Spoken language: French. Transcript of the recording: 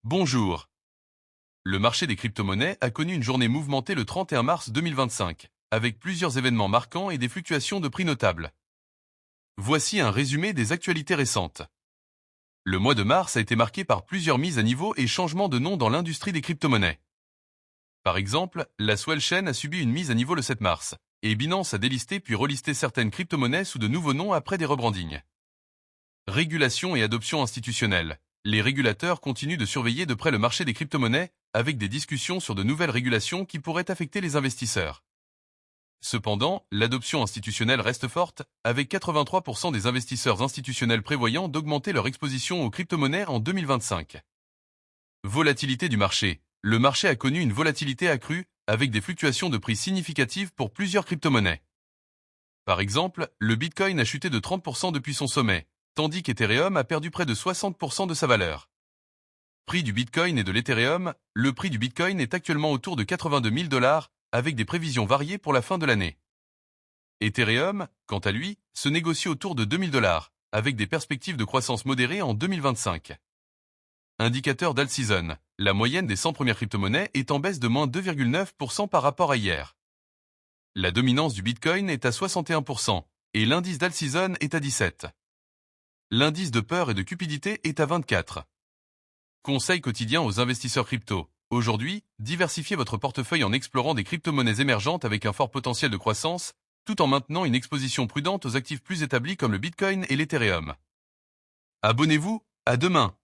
Bonjour. Le marché des crypto-monnaies a connu une journée mouvementée le 31 mars 2025, avec plusieurs événements marquants et des fluctuations de prix notables. Voici un résumé des actualités récentes. Le mois de mars a été marqué par plusieurs mises à niveau et changements de nom dans l'industrie des crypto-monnaies. Par exemple, la Swell Chain a subi une mise à niveau le 7 mars, et Binance a délisté puis relisté certaines crypto-monnaies sous de nouveaux noms après des rebrandings. Régulation et adoption institutionnelle. Les régulateurs continuent de surveiller de près le marché des crypto-monnaies, avec des discussions sur de nouvelles régulations qui pourraient affecter les investisseurs. Cependant, l'adoption institutionnelle reste forte, avec 83% des investisseurs institutionnels prévoyant d'augmenter leur exposition aux crypto-monnaies en 2025. Volatilité du marché. Le marché a connu une volatilité accrue, avec des fluctuations de prix significatives pour plusieurs crypto-monnaies. Par exemple, le Bitcoin a chuté de 30% depuis son sommet, tandis qu'Ethereum a perdu près de 60% de sa valeur. Prix du Bitcoin et de l'Ethereum. Le prix du Bitcoin est actuellement autour de 82 000 $, avec des prévisions variées pour la fin de l'année. Ethereum, quant à lui, se négocie autour de 2 000 $, avec des perspectives de croissance modérée en 2025. Indicateur d'Alt-Season. La moyenne des 100 premières crypto-monnaies est en baisse de moins 2,9% par rapport à hier. La dominance du Bitcoin est à 61%, et l'indice d'Alt-Season est à 17%. L'indice de peur et de cupidité est à 24. Conseil quotidien aux investisseurs crypto. Aujourd'hui, diversifiez votre portefeuille en explorant des crypto-monnaies émergentes avec un fort potentiel de croissance, tout en maintenant une exposition prudente aux actifs plus établis comme le Bitcoin et l'Ethereum. Abonnez-vous, à demain!